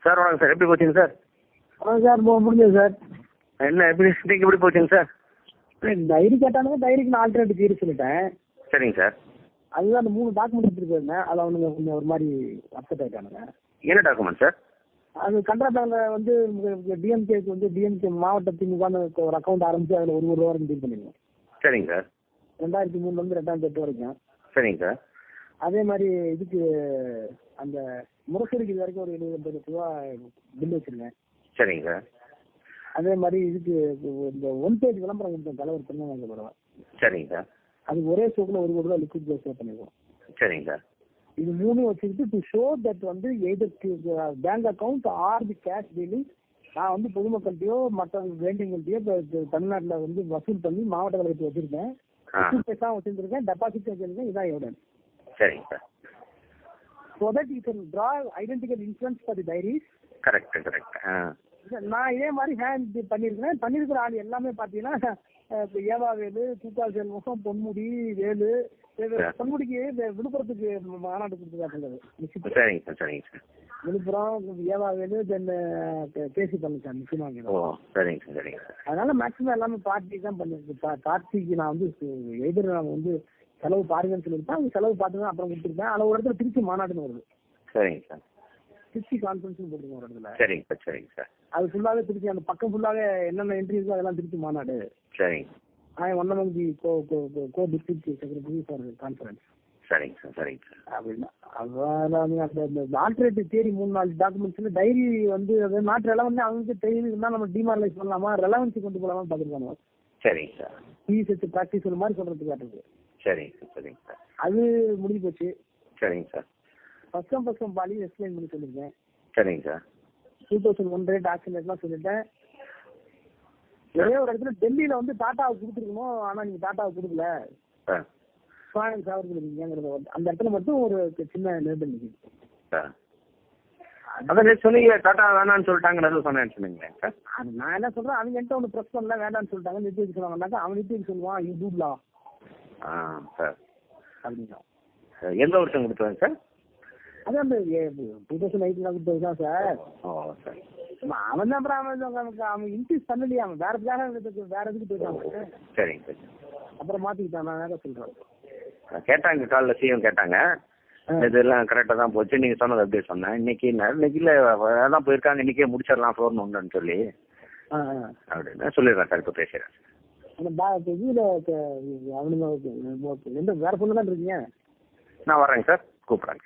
Sir வணக்கம் sir, எப்படி போச்சுங்க சார்? சார் முடிஞ்சது சார். என்ன எப்படி இன்னைக்கு எப்படி போச்சுங்க சார்? டைரி கேட்டானுங்க, டைரிக்கு நான் ஆல்டர்னேட்டிவ் தீர்வு சொல்லிட்டேன். சரிங்க சார். அதுதான் அந்த 3 டாக்குமெண்ட் எடுத்துட்டு போயிருந்தேன். அதில் அவனுங்க கொஞ்சம் ஒரு மாதிரி அப்செட் ஆகிட்டானுங்க. என்ன டாக்குமெண்ட் சார்? அது கனரா பேங்க்ல வந்து டிஎம்கேக்கு வந்து டிஎம்கே மாவட்ட திமுகன்னு ஒரு அக்கௌண்ட் ஆரம்பிச்சு அதில் ஒரு ரூபா வரைக்கும் டீல் பண்ணிடுவோம். சரிங்க சார். 2003 2008 வரைக்கும். சரிங்க சார். அதே மாதிரி இதுக்கு அந்த முரசொலிக்கு இது வரைக்கும் ஒரு 70 ரூபா பில் வச்சிருக்கேன். சரிங்க சார். அதே மாதிரி இதுக்கு இந்த 1 பேஜ் விளம்பரம் கொடுத்தேன் தலைவர் திருநெல்வேலி பரவாயில்ல. சரிங்க சார். அது ஒரே ஸ்டோக்கில் 1 கோடி ரூபா லிக்விட் சேவ் பண்ணிடுவோம். சரிங்க சார். இது 3 வச்சுக்கிட்டு டு ஷோ தட் வந்து எய்தர் பேங்க் அக்கௌண்ட் ஆர் தி கேஷ் டீலிங் நான் வந்து பொதுமக்கள்கிட்டயோ மற்ற வேண்டியவங்கள்ட்டயோ தமிழ்நாட்டில் வந்து வசூல் பண்ணி மாவட்ட கழகத்தை வச்சிருக்கேன், வச்சிருக்கேன், டெபாசிட் வச்சிருக்கேன். இதான் எவிடன்ஸ். சரிங்க sir. So that you can draw identical insurance for the diaries. Correct correct. நான் இதே மாதிரி ஹேண்ட் பண்ணிருக்கிற ஆள் எல்லாமே பாத்தீங்கன்னா ஏவா வேலு, தூக்கால் செல்வம், பொன்முடி வேலு. பொன்முடிக்கு விழுப்புரத்துக்கு மாநாடு கொடுத்துருக்காங்க. சரிங்க சார். சரிங்க சார். விழுப்புரம் ஏவா வேலு தென் பேசி பண்ணிருக்காங்க முக்கியமாக. ஓ சரிங்க சார். சரிங்க சார். அதனால மேக்ஸிமம் எல்லாமே பார்ட்டி தான் பண்ணிருக்கு. பார்ட்டிக்கு நான் வந்து எதிர நாங்கள் வந்து செலவு பாருங்கன்னு சொல்லியிருப்பேன். அவங்க செலவு பார்த்துதான் அப்புறம் கொடுத்துருப்பேன். அதில் ஒரு இடத்துல திருச்சி மாநாடுன்னு வருது. சரிங்க சார். திருச்சி கான்ஃபரன்ஸ் போட்டுருக்கோம் ஒரு இடத்துல. சரிங்க சார். சரிங்க சார். அது ஃபுல்லாவே திருச்சி, அந்த பக்கம் ஃபுல்லாவே என்னென்ன என்ட்ரி இருக்கோ அதெல்லாம் திருச்சி மாநாடு. சரிங்க. One among the co district secretary for conference. சரிங்க சார். சரிங்க சார். அப்படின்னா அந்த ஆல்டர்னேட்டிவ் தேரி 3-4 டாக்குமெண்ட்ஸ்ல டைரி வந்து அது நாட் ரெலவென்ட் அவங்களுக்கு தெரியுதுன்னா நம்ம டிமாரலைஸ் பண்ணலாமா, ரெலவன்சி கொண்டு போகலாமா பார்த்துருக்காங்க. சரிங்க சார். பிஎஸ்எஸ் ப்ராக்டிஸ் மாதிரி சொல்றதுக்கு காட்டுறது. சரிங்க சார். சரிங்க சார். அது முடிஞ்சு போச்சு. சரிங்க சார். ஃபர்ஸ்ட் பாலி எக்ஸ்பிளைன் பண்ணி சொல்லியிருக்கேன். சரிங்க சார். 2001 ரேட் ஆக்ஷன் ரேட்லாம் சொல்லிட்டேன். ஒரே ஒரு இடத்துல டெல்லியில வந்து டாட்டாவுக்கு கொடுத்துருக்கணும், ஆனா நீங்க டாட்டாவுக்கு கொடுக்கல, சாவர்கிறது அந்த இடத்துல மட்டும் ஒரு சின்ன நிர்பந்தம் நிற்குது. அதான் சொன்னீங்க டாட்டா வேணான்னு சொல்லிட்டாங்க சொன்னேன்னு சொன்னீங்களே சார். நான் என்ன சொல்றேன், அவங்க என்கிட்ட ஒன்று ப்ரெஸ் பண்ணல, வேண்டான்னு சொல்லிட்டாங்க. நிறுத்தி சொன்னாங்கன்னாக்கா அவன் நிறுத்தி சொல்லுவான் யூ டூப்லாம் சார் அப்படின்னா. எந்த வருஷம் கொடுத்தாங்க சார்? அது அந்த 2008 கொடுத்தது தான் சார். ஓ சார். அவன் தான் அப்புறம் அவன் இன்க்ரீஸ் பண்ணலையா, அவன் வேற எதுக்கு போயிட்டாங்க. சரிங்க சார். அப்புறம் மாத்திக்கிட்டான். நான் வேற சொல்றேன். கேட்டாங்க காலைல சிஎம் கேட்டாங்க, இதெல்லாம் கரெக்டாக தான் போச்சு நீங்கள் சொன்னது அப்படியே சொன்னேன். இன்னைக்கு இல்லை அதான் போயிருக்காங்க, இன்னைக்கே முடிச்சிடலாம் ஃபோன் ஒன்றுன்னு சொல்லி அப்படின்னு சொல்லிடுறேன் சார். இப்போ பேசுகிறேன். இதுல அவனுங்க எந்த வேற பொண்ணு தான் இருக்கீங்க? நான் வரேங்க சார், கூப்பிட்றேங்க.